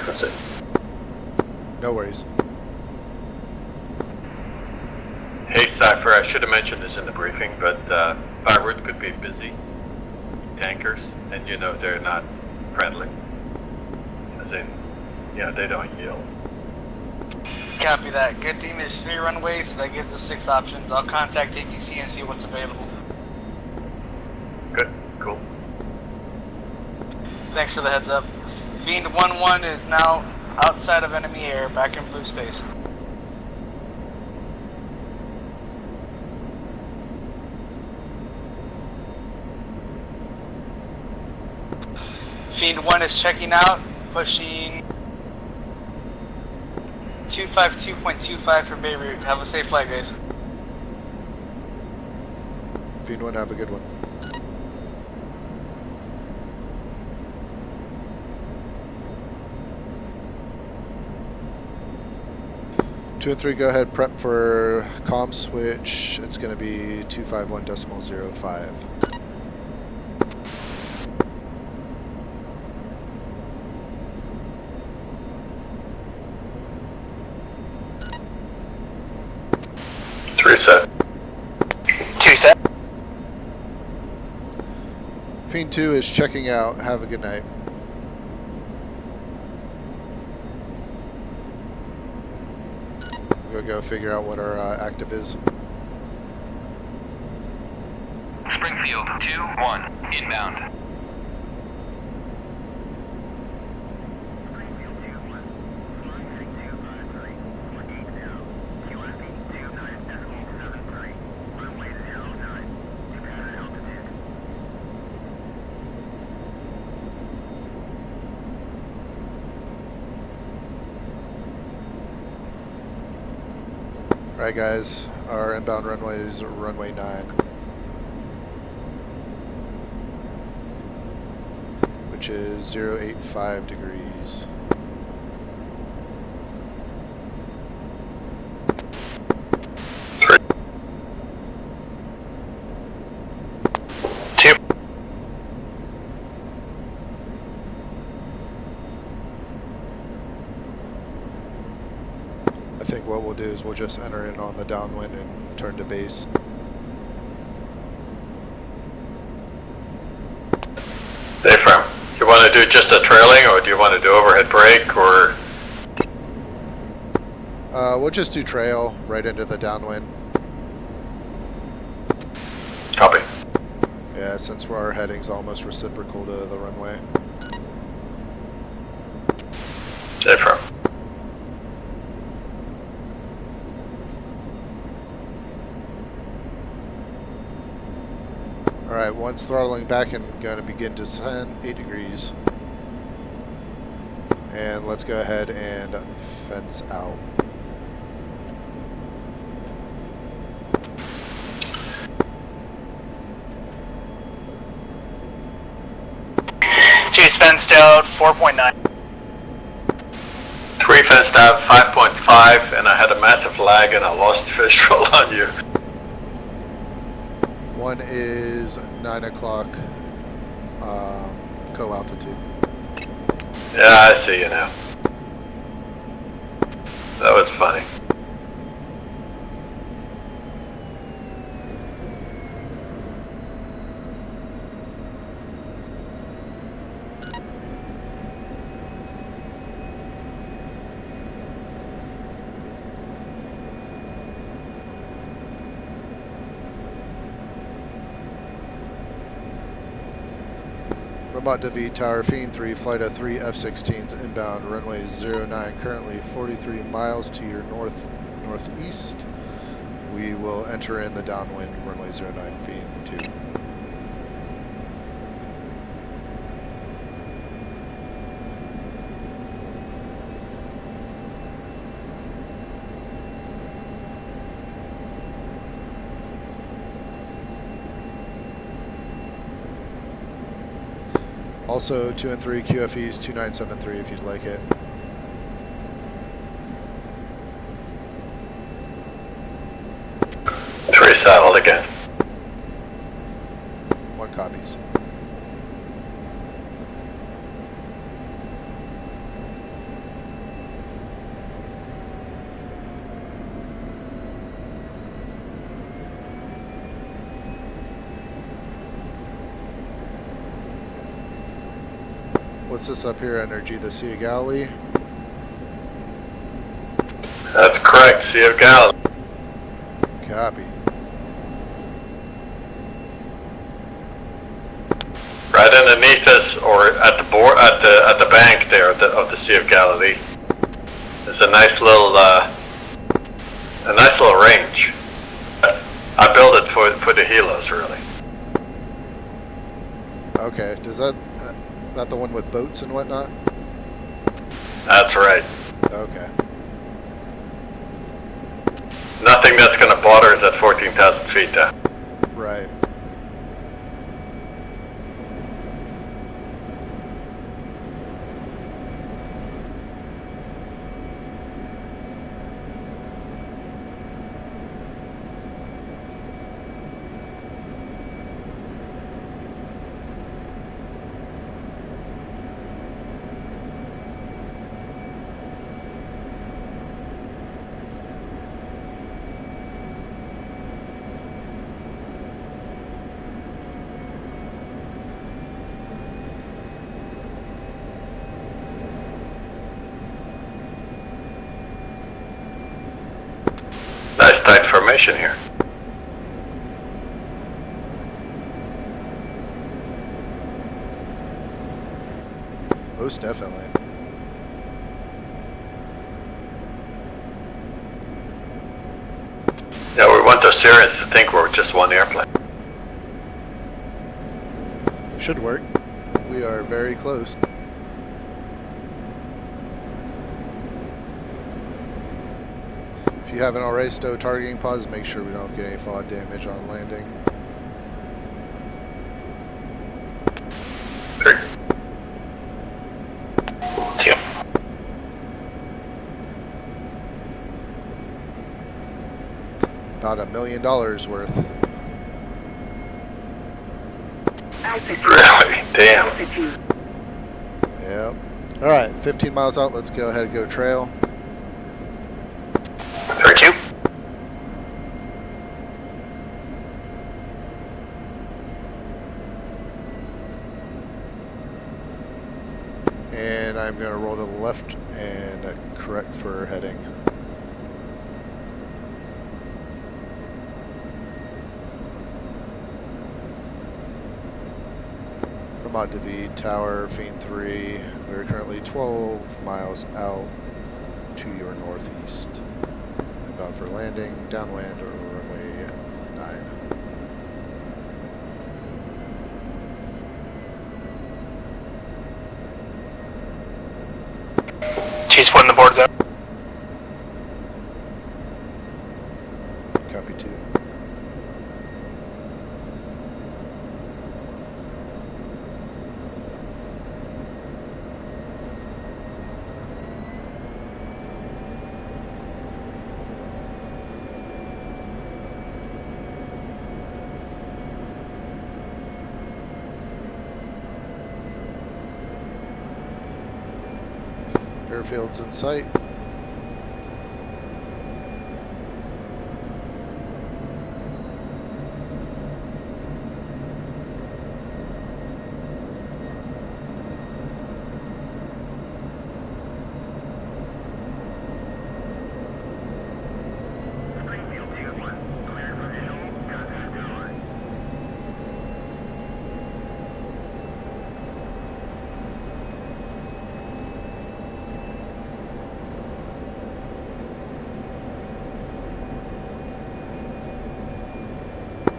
frequency. No worries. Hey, Cypher, I should have mentioned this in the briefing, but Firewood could be busy. Tankers, and you know they're not friendly. As in, they don't yield. Copy that. Good thing there's 3 runways, so that gives us 6 options. I'll contact ATC and see what's available. Good, cool. Thanks for the heads up. Fiend 1-1 is now outside of enemy air, back in blue space. Fiend 1 is checking out, pushing 252.25 for Beirut. Have a safe flight, guys. Fiend 1, have a good one. Two and 3, go ahead, prep for comm switch. It's going to be 251.05. 3 set. 2 set. Fiend 2 is checking out. Have a good night. We'll go figure out what our active is. Springfield 2-1, inbound. Alright guys, our inbound runway is runway 9. Which is 085 degrees. I think what we'll do is we'll just enter in on the downwind and turn to base. Hey, Firm, do you want to do just a trailing, or do you want to do overhead brake, or? We'll just do trail right into the downwind. Copy. Yeah, since our heading's almost reciprocal to the runway. Hey, Firm. Alright, once throttling back and going to begin to descend 8 degrees. And let's go ahead and fence out. Two's fenced out, 4.9. 3 fenced out, 5.5, and I had a massive lag and I lost visual on you. 1 is 9 o'clock co-altitude. Yeah, I see you now. That was funny. Ramat David, Tower, Fiend 3, Flight of 3 F-16s inbound, runway 09, currently 43 miles to your northeast. We will enter in the downwind, runway 09, Fiend 2. Also, 2 and 3 QFEs 2973 if you'd like it. Three saddled again. 1 copies. What's this up here? Energy, the Sea of Galilee. That's correct, Sea of Galilee. Copy. Right underneath us, or at the at the bank there of the Sea of Galilee, there's a nice little range. I built it for the helos, really. Okay. Does that the one with boats and whatnot? That's right. Okay. Nothing that's going to bother us at 14,000 feet down. Right. Nice tight formation here. Most definitely. Yeah, we want those Syrians to think we're just one airplane. Should work. We are very close. If you haven't already, stow targeting pods, make sure we don't get any fall damage on landing. About $1 million worth. Really? Damn. Yep. Alright, 15 miles out, let's go ahead and go trail. 32. And I'm going to roll to the left and correct for heading. Ramat David, Tower, Fiend 3. We're currently 12 miles out to your northeast. Inbound for landing, downwind, or runway 9. She's putting the boards up. Copy 2. Airfield's in sight.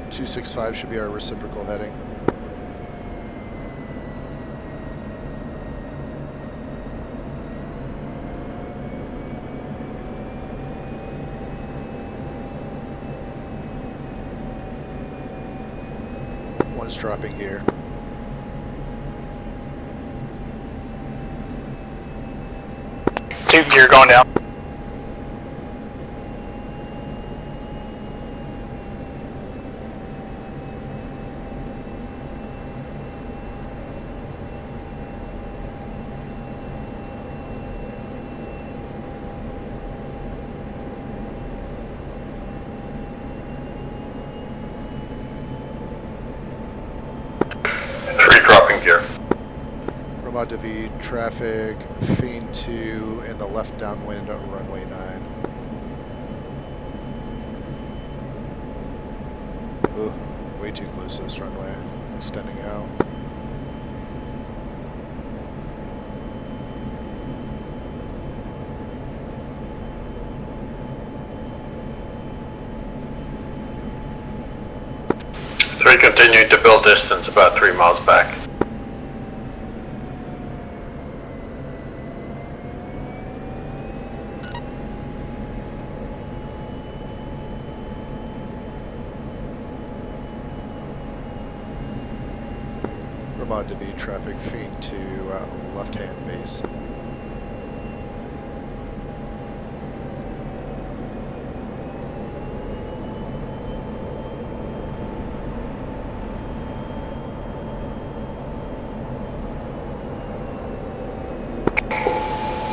.265 should be our reciprocal heading. One's dropping gear. Two gear going down. Ramat David, traffic, Fiend 2 in the left downwind at runway 9. Ooh, way too close to this runway, extending out. Continuing to build distance about 3 miles back. Ramat David, traffic, Fiend 2, left-hand base.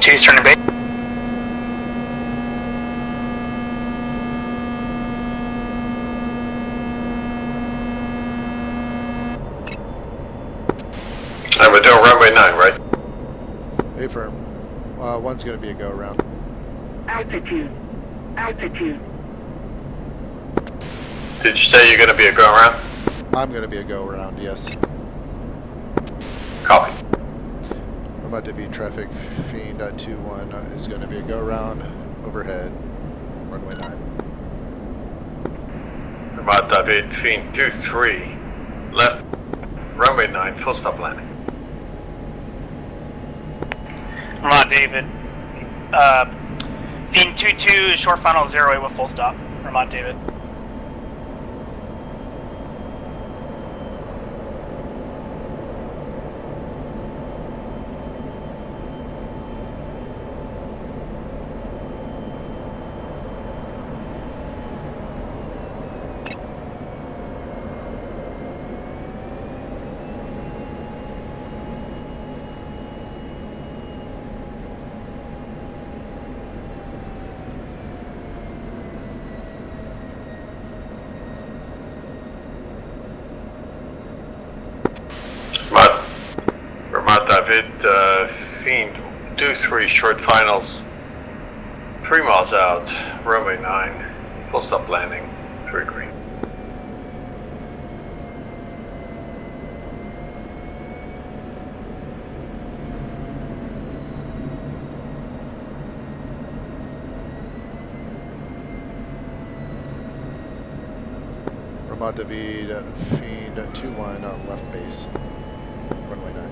Two's turning base. And we're doing runway 9, right? Affirm. One's going to be a go-around. Altitude. Altitude. Did you say you're going to be a go-around? I'm going to be a go-around, yes. Copy. Ramat David, traffic, Fiend 2-1 is going to be a go-around overhead, runway 9. Ramat David, Fiend 2-3, left, runway 9, full stop landing. Ramat David. Fiend 2-2, short final 08 with full stop. Ramat David. Ramat David, Fiend 2-3, short finals, 3 miles out, runway 9, full stop landing, 3 green. Ramat David, Fiend 2-1, left base, runway 9.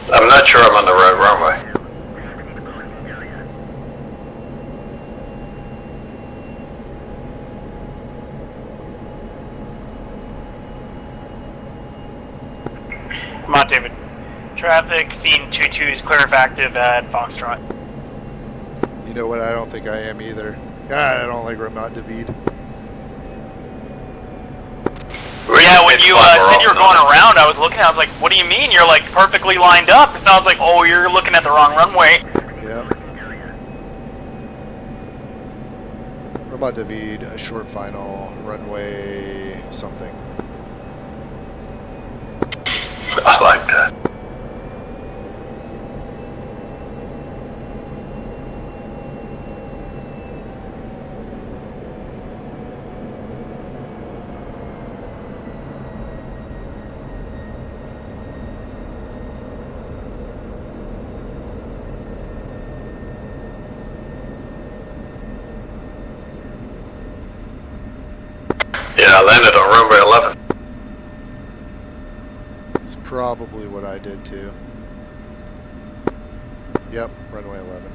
I'm not sure I'm on the right runway. Ramat David. Traffic, Fiend 2-2 is clear of active at Foxtrot. You know what? I don't think I am either. God, I don't like Ramat David. Yeah, when you said you were going around, I was looking, I was like, what do you mean? You're like perfectly lined up. And I was like, oh, you're looking at the wrong runway. Yep. Ramat David, a short final, runway something. I like that. Yeah, I landed on runway 11. It's probably what I did too. Yep, runway 11.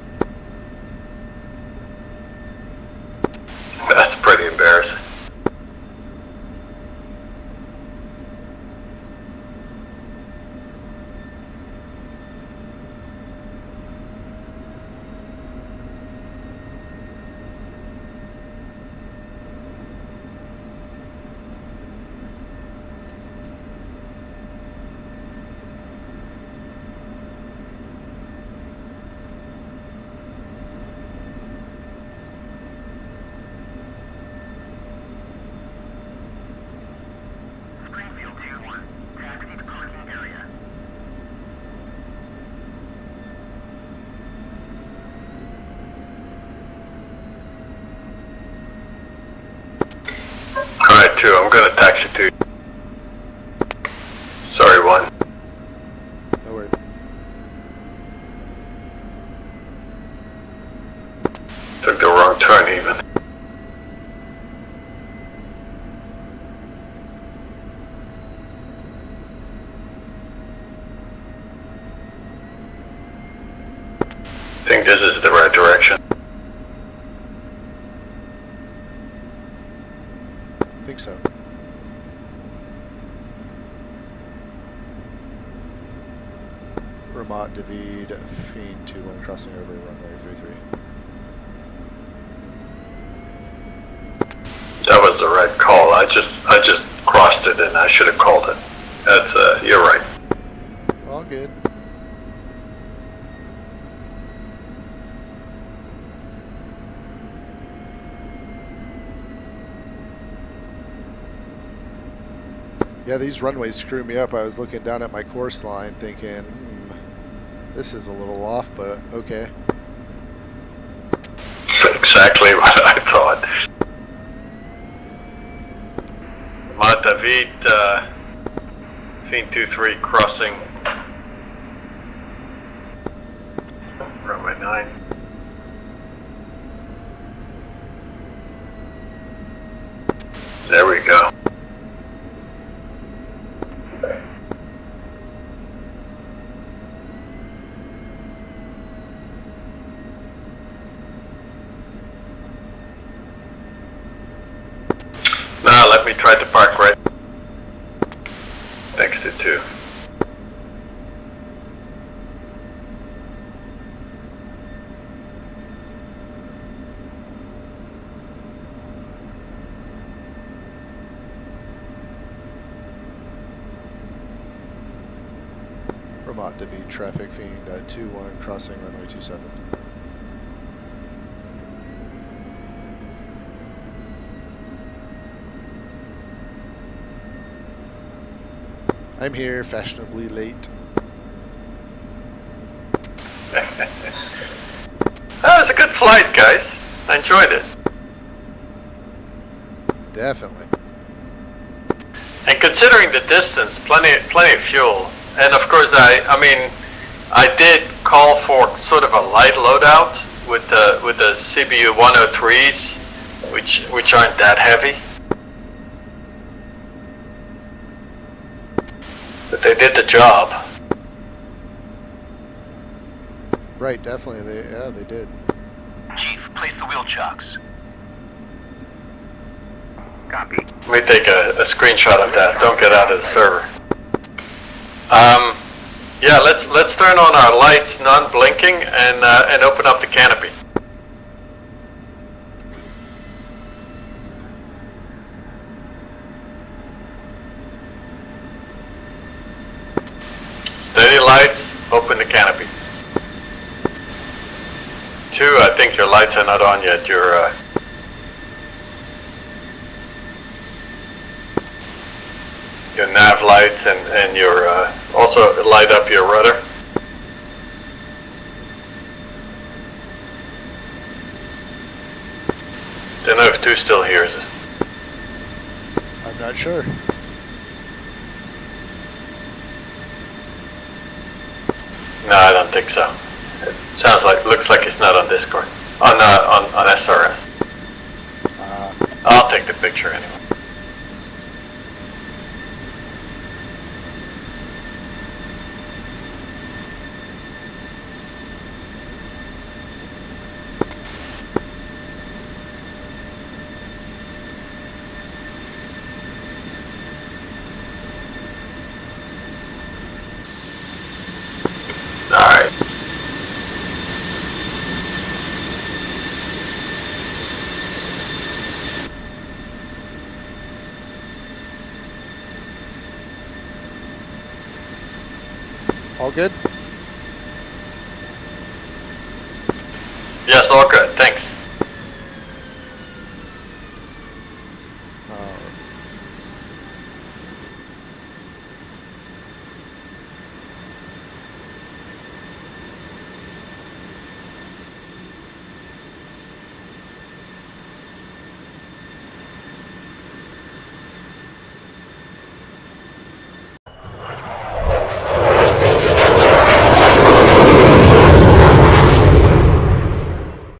That's pretty embarrassing. 2, I'm gonna taxi 2. Sorry, 1. No worries. Took the wrong turn even. I think this is the right direction. I think so. Ramat David, Fiend 2-1 crossing over runway 33. That was the right call. I just crossed it and I should have called it. That's you're right. All good. Yeah, these runways screw me up. I was looking down at my course line thinking, this is a little off, but okay. Exactly what I thought. Ramat David, Fiend 2-3 crossing. Runway 9. There we go. Now let me try to park right next to 2. Ramat David, traffic Fiend 2-1 crossing runway 27. I'm here, fashionably late. That was a good flight, guys. I enjoyed it. Definitely. And considering the distance, plenty of fuel. And of course, I mean, I did call for sort of a light loadout with the CBU 103s, which aren't that heavy. But they did the job. Right, definitely. They did. Chief, place the wheel chocks. Copy. Let me take a screenshot of that. Don't get out of the server. Yeah, let's turn on our lights, non-blinking, and open up the canopy. Steady lights, open the canopy. 2, I think your lights are not on yet. Your nav lights and your also light up your rudder. Don't know if 2 still hears it. I'm not sure. No, I don't think so. It looks like it's not on Discord. On SRS. I'll take the picture anyway. Alright. All good?